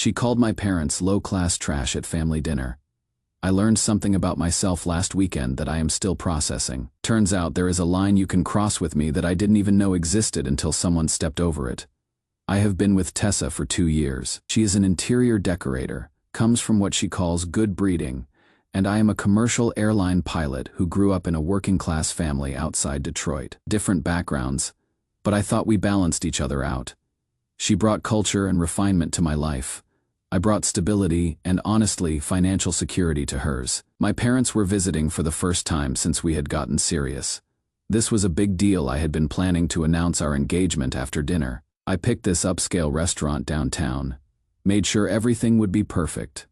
She called my parents low-class trash at family dinner. I learned something about myself last weekend that I am still processing. Turns out there is a line you can cross with me that I didn't even know existed until someone stepped over it. I have been with Tessa for 2 years. She is an interior decorator, comes from what she calls good breeding, and I am a commercial airline pilot who grew up in a working-class family outside Detroit. Different backgrounds, but I thought we balanced each other out. She brought culture and refinement to my life. I brought stability and, honestly, financial security to hers. My parents were visiting for the first time since we had gotten serious. This was a big deal. I had been planning to announce our engagement after dinner. I picked this upscale restaurant downtown, made sure everything would be perfect.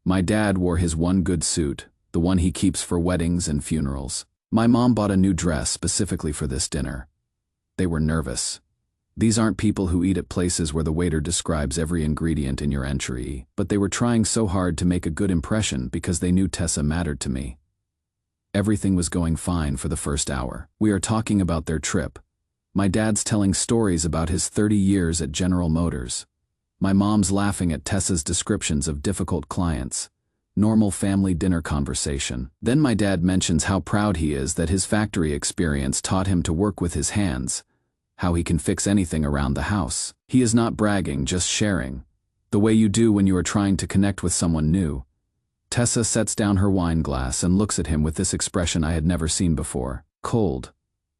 My dad wore his one good suit, the one he keeps for weddings and funerals. My mom bought a new dress specifically for this dinner. They were nervous. These aren't people who eat at places where the waiter describes every ingredient in your entry, but they were trying so hard to make a good impression because they knew Tessa mattered to me. Everything was going fine for the first hour. We are talking about their trip. My dad's telling stories about his 30 years at General Motors. My mom's laughing at Tessa's descriptions of difficult clients. Normal family dinner conversation. Then my dad mentions how proud he is that his factory experience taught him to work with his hands, how he can fix anything around the house. He is not bragging, just sharing. The way you do when you are trying to connect with someone new. Tessa sets down her wine glass and looks at him with this expression I had never seen before. Cold.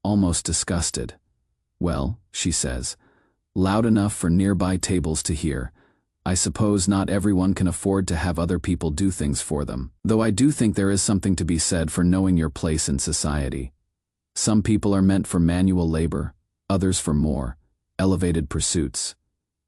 Almost disgusted. Well, she says, loud enough for nearby tables to hear. I suppose not everyone can afford to have other people do things for them, though I do think there is something to be said for knowing your place in society. Some people are meant for manual labor, others for more elevated pursuits.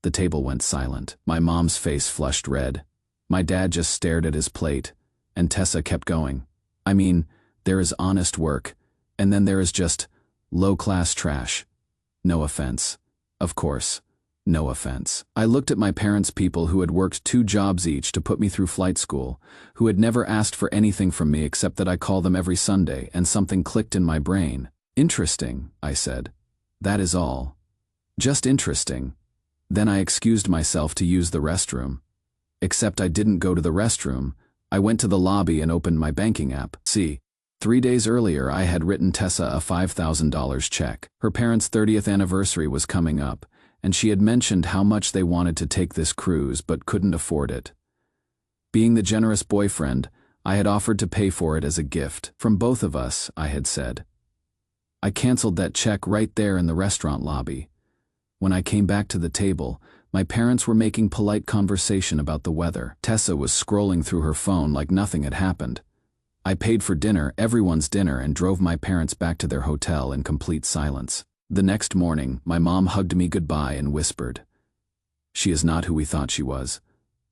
The table went silent. My mom's face flushed red. My dad just stared at his plate, and Tessa kept going. I mean, there is honest work, and then there is just low-class trash. No offense. Of course, no offense. I looked at my parents' people who had worked 2 jobs each to put me through flight school, who had never asked for anything from me except that I call them every Sunday, and something clicked in my brain. Interesting, I said. That is all. Just interesting. Then I excused myself to use the restroom. Except I didn't go to the restroom. I went to the lobby and opened my banking app. See, 3 days earlier I had written Tessa a $5,000 check. Her parents' 30th anniversary was coming up, and she had mentioned how much they wanted to take this cruise but couldn't afford it. Being the generous boyfriend, I had offered to pay for it as a gift. From both of us, I had said. I canceled that check right there in the restaurant lobby. When I came back to the table, my parents were making polite conversation about the weather. Tessa was scrolling through her phone like nothing had happened. I paid for dinner, everyone's dinner, and drove my parents back to their hotel in complete silence. The next morning, my mom hugged me goodbye and whispered, "She is not who we thought she was.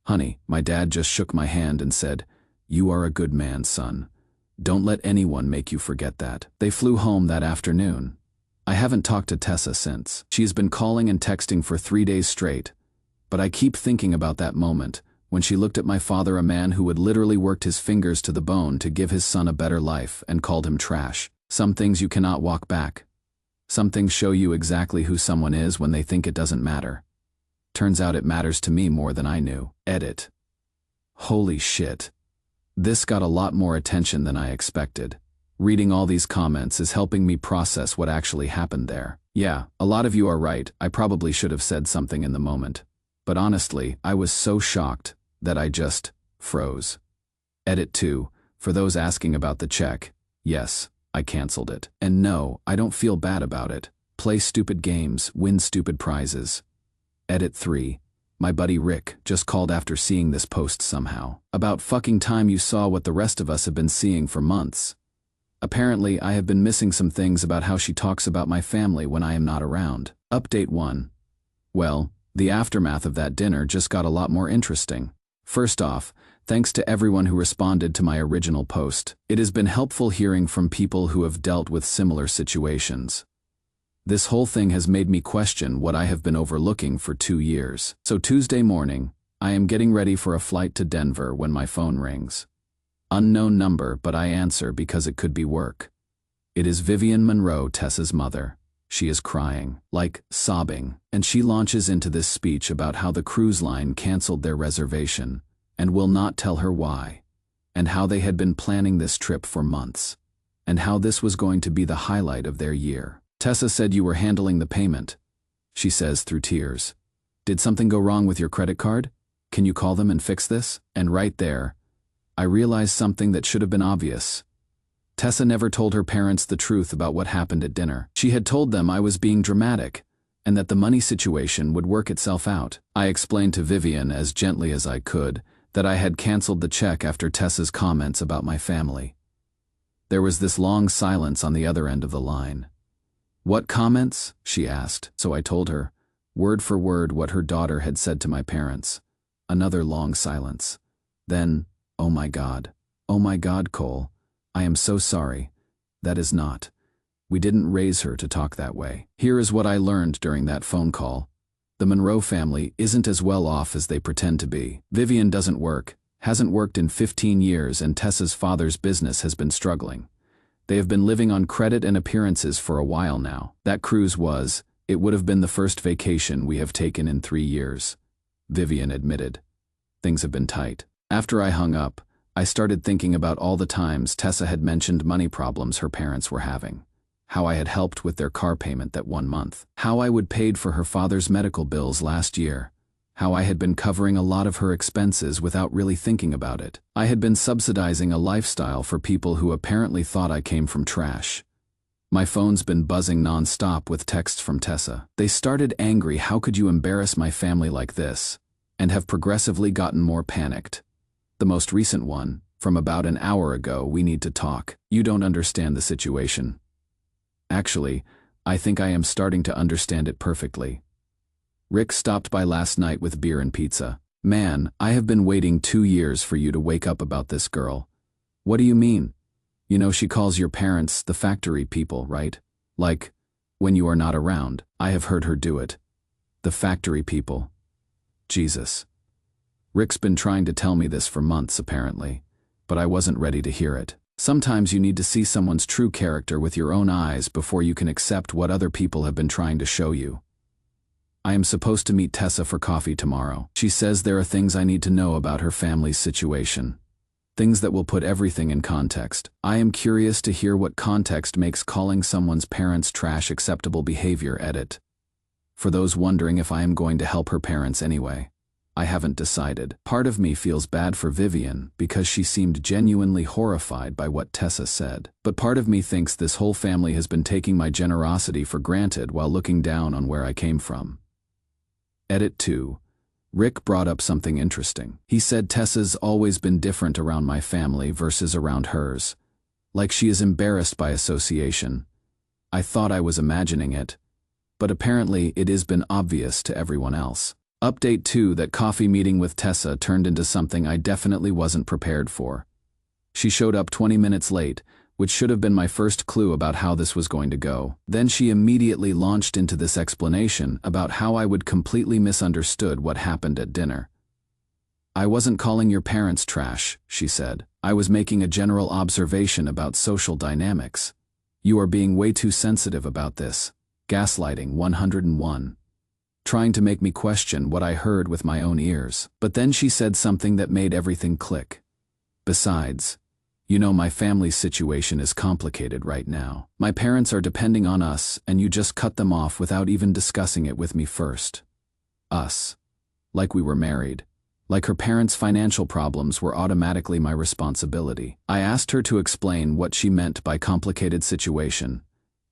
Honey," my dad just shook my hand and said, "You are a good man, son. Don't let anyone make you forget that." They flew home that afternoon. I haven't talked to Tessa since. She has been calling and texting for 3 days straight. But I keep thinking about that moment, when she looked at my father, a man who had literally worked his fingers to the bone to give his son a better life, and called him trash. Some things you cannot walk back. Some things show you exactly who someone is when they think it doesn't matter. Turns out it matters to me more than I knew. Edit. Holy shit. This got a lot more attention than I expected. Reading all these comments is helping me process what actually happened there. Yeah, a lot of you are right, I probably should have said something in the moment. But honestly, I was so shocked that I just froze. Edit 2. For those asking about the check, yes, I canceled it. And no, I don't feel bad about it. Play stupid games, win stupid prizes. Edit 3. My buddy Rick just called after seeing this post somehow. About fucking time you saw what the rest of us have been seeing for months. Apparently, I have been missing some things about how she talks about my family when I am not around. Update 1. Well, the aftermath of that dinner just got a lot more interesting. First off, thanks to everyone who responded to my original post. It has been helpful hearing from people who have dealt with similar situations. This whole thing has made me question what I have been overlooking for 2 years. So Tuesday morning, I am getting ready for a flight to Denver when my phone rings. Unknown number, but I answer because it could be work. It is Vivian Monroe, Tessa's mother. She is crying, like sobbing, and she launches into this speech about how the cruise line canceled their reservation and will not tell her why, and how they had been planning this trip for months, and how this was going to be the highlight of their year. Tessa said you were handling the payment, she says through tears. Did something go wrong with your credit card? Can you call them and fix this? And right there, I realized something that should have been obvious. Tessa never told her parents the truth about what happened at dinner. She had told them I was being dramatic, and that the money situation would work itself out. I explained to Vivian as gently as I could that I had canceled the check after Tessa's comments about my family. There was this long silence on the other end of the line. What comments? She asked, so I told her, word for word, what her daughter had said to my parents. Another long silence. Then, oh my God, Cole, I am so sorry. That is not. We didn't raise her to talk that way. Here is what I learned during that phone call. The Monroe family isn't as well off as they pretend to be. Vivian doesn't work, hasn't worked in 15 years, and Tessa's father's business has been struggling. They have been living on credit and appearances for a while now. That cruise it would have been the first vacation we have taken in 3 years. Vivian admitted. Things have been tight. After I hung up, I started thinking about all the times Tessa had mentioned money problems her parents were having. How I had helped with their car payment that 1 month. How I would paid for her father's medical bills last year. How I had been covering a lot of her expenses without really thinking about it. I had been subsidizing a lifestyle for people who apparently thought I came from trash. My phone's been buzzing non-stop with texts from Tessa. They started angry, how could you embarrass my family like this? And have progressively gotten more panicked. The most recent one, from about an hour ago, we need to talk. You don't understand the situation. Actually, I think I am starting to understand it perfectly. Rick stopped by last night with beer and pizza. Man, I have been waiting 2 years for you to wake up about this girl. What do you mean? You know she calls your parents the factory people, right? Like, when you are not around. I have heard her do it. The factory people. Jesus. Rick's been trying to tell me this for months, apparently, but I wasn't ready to hear it. Sometimes you need to see someone's true character with your own eyes before you can accept what other people have been trying to show you. I am supposed to meet Tessa for coffee tomorrow. She says there are things I need to know about her family's situation. Things that will put everything in context. I am curious to hear what context makes calling someone's parents trash acceptable behavior. Edit. For those wondering if I am going to help her parents anyway. I haven't decided. Part of me feels bad for Vivian because she seemed genuinely horrified by what Tessa said. But part of me thinks this whole family has been taking my generosity for granted while looking down on where I came from. Edit 2. Rick brought up something interesting. He said Tessa's always been different around my family versus around hers. Like she is embarrassed by association. I thought I was imagining it, but apparently it has been obvious to everyone else. Update 2. That coffee meeting with Tessa turned into something I definitely wasn't prepared for. She showed up 20 minutes late, which should have been my first clue about how this was going to go. Then she immediately launched into this explanation about how I would completely misunderstood what happened at dinner. I wasn't calling your parents trash, she said. I was making a general observation about social dynamics. You are being way too sensitive about this. Gaslighting 101. Trying to make me question what I heard with my own ears. But then she said something that made everything click. Besides, you know my family's situation is complicated right now. My parents are depending on us and you just cut them off without even discussing it with me first. Us. Like we were married. Like her parents' financial problems were automatically my responsibility. I asked her to explain what she meant by complicated situation.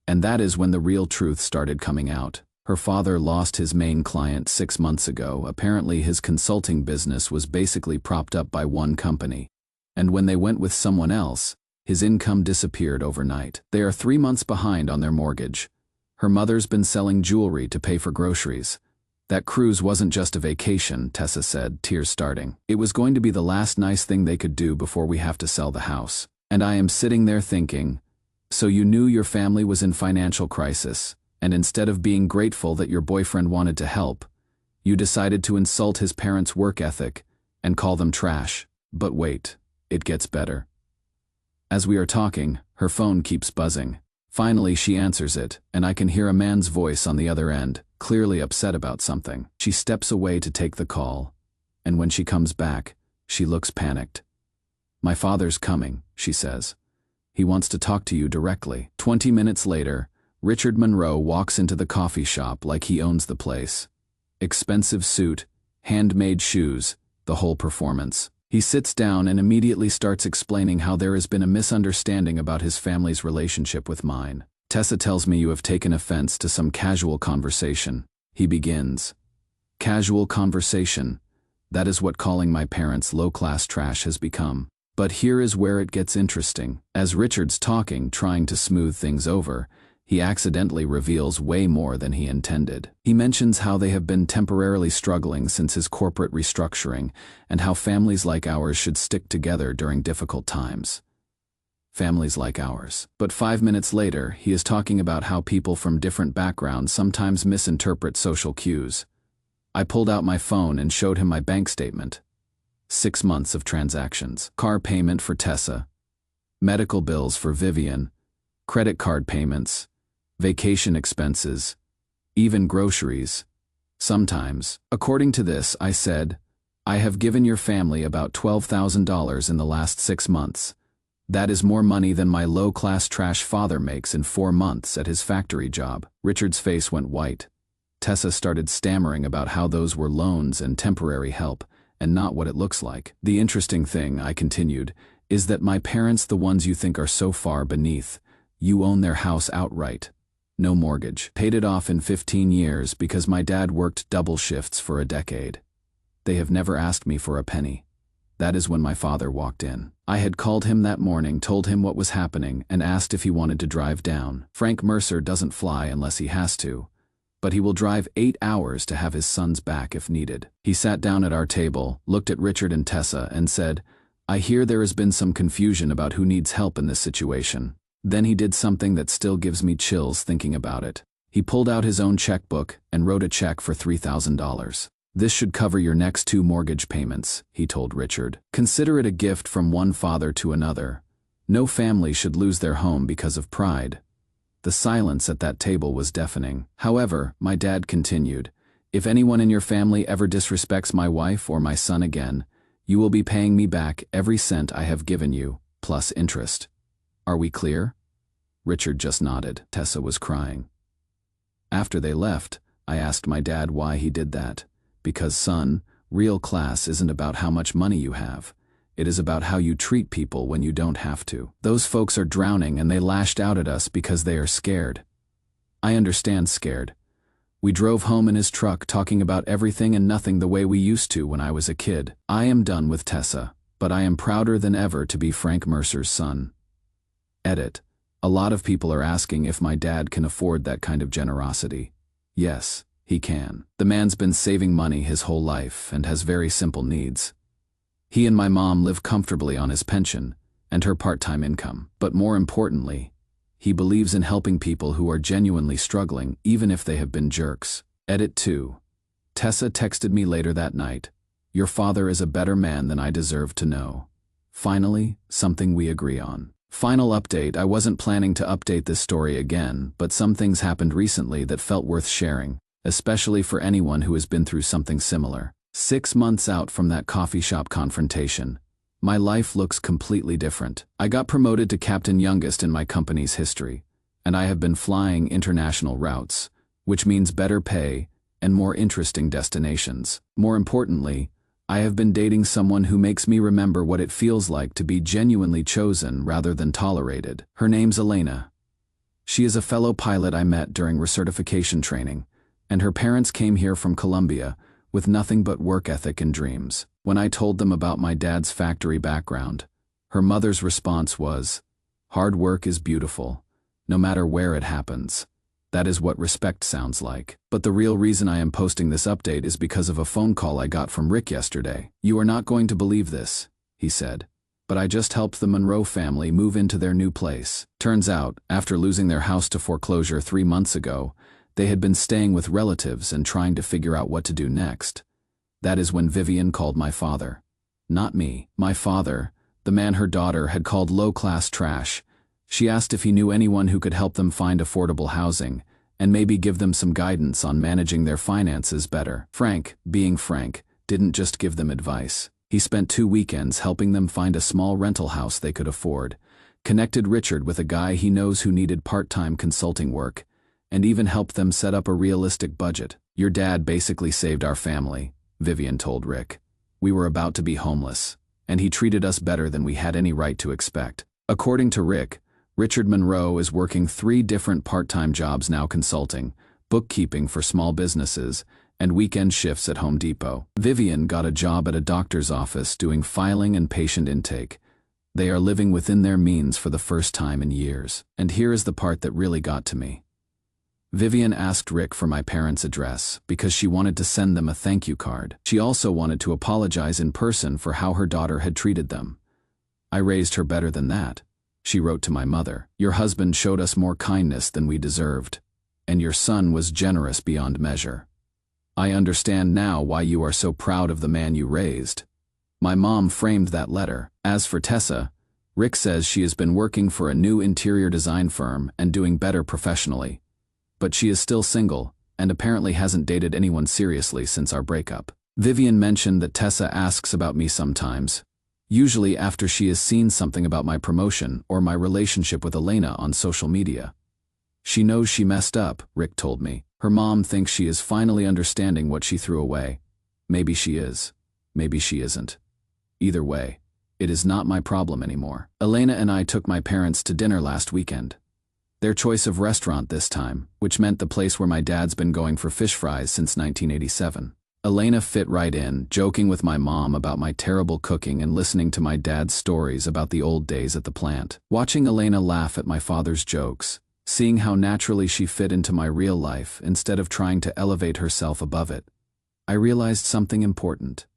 And that is when the real truth started coming out. Her father lost his main client 6 months ago. Apparently his consulting business was basically propped up by one company. And when they went with someone else, his income disappeared overnight. They are 3 months behind on their mortgage. Her mother's been selling jewelry to pay for groceries. That cruise wasn't just a vacation, Tessa said, tears starting. It was going to be the last nice thing they could do before we have to sell the house. And I am sitting there thinking, so you knew your family was in financial crisis, and instead of being grateful that your boyfriend wanted to help, you decided to insult his parents' work ethic and call them trash. But wait, it gets better. As we are talking, her phone keeps buzzing. Finally, she answers it, and I can hear a man's voice on the other end, clearly upset about something. She steps away to take the call, and when she comes back, she looks panicked. "My father's coming," she says. "He wants to talk to you directly." 20 minutes later, Richard Monroe walks into the coffee shop like he owns the place. Expensive suit, handmade shoes, the whole performance. He sits down and immediately starts explaining how there has been a misunderstanding about his family's relationship with mine. "Tessa tells me you have taken offense to some casual conversation," he begins. Casual conversation. That is what calling my parents low-class trash has become. But here is where it gets interesting. As Richard's talking, trying to smooth things over, he accidentally reveals way more than he intended. He mentions how they have been temporarily struggling since his corporate restructuring, and how families like ours should stick together during difficult times. Families like ours. But 5 minutes later, he is talking about how people from different backgrounds sometimes misinterpret social cues. I pulled out my phone and showed him my bank statement. 6 months of transactions. Car payment for Tessa. Medical bills for Vivian. Credit card payments. Vacation expenses, even groceries. Sometimes. According to this, I said, I have given your family about $12,000 in the last 6 months. That is more money than my low-class trash father makes in 4 months at his factory job. Richard's face went white. Tessa started stammering about how those were loans and temporary help, and not what it looks like. The interesting thing, I continued, is that my parents, the ones you think are so far beneath, you own their house outright. No mortgage. Paid it off in 15 years because my dad worked double shifts for a decade. They have never asked me for a penny. That is when my father walked in. I had called him that morning, told him what was happening, and asked if he wanted to drive down. Frank Mercer doesn't fly unless he has to, but he will drive 8 hours to have his sons back if needed. He sat down at our table, looked at Richard and Tessa, and said, "I hear there has been some confusion about who needs help in this situation." Then he did something that still gives me chills thinking about it. He pulled out his own checkbook and wrote a check for $3,000. "This should cover your next 2 mortgage payments," he told Richard. "Consider it a gift from one father to another. No family should lose their home because of pride." The silence at that table was deafening. "However," my dad continued, "if anyone in your family ever disrespects my wife or my son again, you will be paying me back every cent I have given you, plus interest. Are we clear?" Richard just nodded. Tessa was crying. After they left, I asked my dad why he did that. "Because, son, real class isn't about how much money you have. It is about how you treat people when you don't have to. Those folks are drowning and they lashed out at us because they are scared." I understand scared. We drove home in his truck talking about everything and nothing the way we used to when I was a kid. I am done with Tessa, but I am prouder than ever to be Frank Mercer's son. Edit. A lot of people are asking if my dad can afford that kind of generosity. Yes, he can. The man's been saving money his whole life and has very simple needs. He and my mom live comfortably on his pension and her part-time income. But more importantly, he believes in helping people who are genuinely struggling, even if they have been jerks. Edit 2. Tessa texted me later that night, "Your father is a better man than I deserve to know." Finally, something we agree on. Final update. I wasn't planning to update this story again, but some things happened recently that felt worth sharing, especially for anyone who has been through something similar. 6 months out from that coffee shop confrontation, my life looks completely different. I got promoted to captain youngest in my company's history, and I have been flying international routes, which means better pay and more interesting destinations. More importantly, I have been dating someone who makes me remember what it feels like to be genuinely chosen rather than tolerated. Her name's Elena. She is a fellow pilot I met during recertification training, and her parents came here from Colombia with nothing but work ethic and dreams. When I told them about my dad's factory background, her mother's response was, "Hard work is beautiful, no matter where it happens. That is what respect sounds like." But the real reason I am posting this update is because of a phone call I got from Rick yesterday. "You are not going to believe this," he said, "but I just helped the Monroe family move into their new place." Turns out, after losing their house to foreclosure 3 months ago, they had been staying with relatives and trying to figure out what to do next. That is when Vivian called my father. Not me. My father, the man her daughter had called low-class trash, She asked if he knew anyone who could help them find affordable housing, and maybe give them some guidance on managing their finances better. Frank, being Frank, didn't just give them advice. He spent 2 weekends helping them find a small rental house they could afford, connected Richard with a guy he knows who needed part-time consulting work, and even helped them set up a realistic budget. "Your dad basically saved our family," Vivian told Rick. "We were about to be homeless, and he treated us better than we had any right to expect." According to Rick, Richard Monroe is working 3 different part-time jobs now, consulting, bookkeeping for small businesses, and weekend shifts at Home Depot. Vivian got a job at a doctor's office doing filing and patient intake. They are living within their means for the first time in years. And here is the part that really got to me. Vivian asked Rick for my parents' address because she wanted to send them a thank you card. She also wanted to apologize in person for how her daughter had treated them. "I raised her better than that," she wrote to my mother. "Your husband showed us more kindness than we deserved, and your son was generous beyond measure. I understand now why you are so proud of the man you raised." My mom framed that letter. As for Tessa, Rick says she has been working for a new interior design firm and doing better professionally. But she is still single, and apparently hasn't dated anyone seriously since our breakup. Vivian mentioned that Tessa asks about me sometimes, usually after she has seen something about my promotion or my relationship with Elena on social media. "She knows she messed up," Rick told me. "Her mom thinks she is finally understanding what she threw away. Maybe she is. Maybe she isn't. Either way, it is not my problem anymore." Elena and I took my parents to dinner last weekend. Their choice of restaurant this time, which meant the place where my dad's been going for fish fries since 1987. Elena fit right in, joking with my mom about my terrible cooking and listening to my dad's stories about the old days at the plant. Watching Elena laugh at my father's jokes, seeing how naturally she fit into my real life instead of trying to elevate herself above it, I realized something important.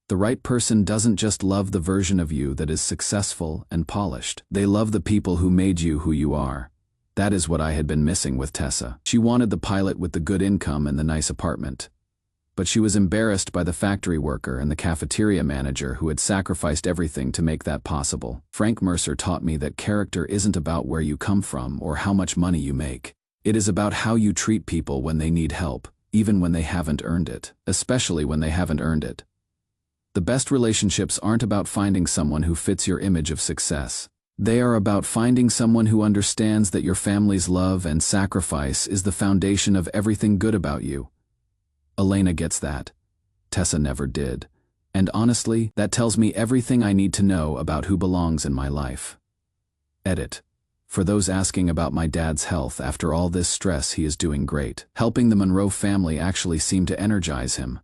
The right person doesn't just love the version of you that is successful and polished. They love the people who made you who you are. That is what I had been missing with Tessa. She wanted the pilot with the good income and the nice apartment. But she was embarrassed by the factory worker and the cafeteria manager who had sacrificed everything to make that possible. Frank Mercer taught me that character isn't about where you come from or how much money you make. It is about how you treat people when they need help, even when they haven't earned it, especially when they haven't earned it. The best relationships aren't about finding someone who fits your image of success. They are about finding someone who understands that your family's love and sacrifice is the foundation of everything good about you. Elena gets that. Tessa never did. And honestly, that tells me everything I need to know about who belongs in my life. Edit. For those asking about my dad's health after all this stress, he is doing great. Helping the Monroe family actually seemed to energize him.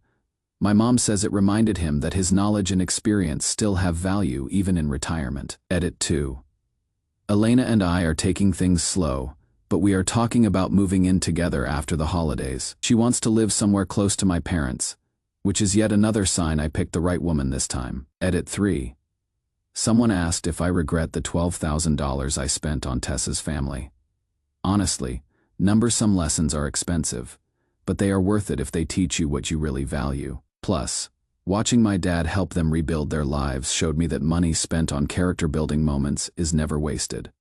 My mom says it reminded him that his knowledge and experience still have value even in retirement. Edit 2. Elena and I are taking things slow, but we are talking about moving in together after the holidays. She wants to live somewhere close to my parents, which is yet another sign I picked the right woman this time. Edit 3. Someone asked if I regret the $12,000 I spent on Tessa's family. Honestly, numbersome lessons are expensive, but they are worth it if they teach you what you really value. Plus, watching my dad help them rebuild their lives showed me that money spent on character-building moments is never wasted.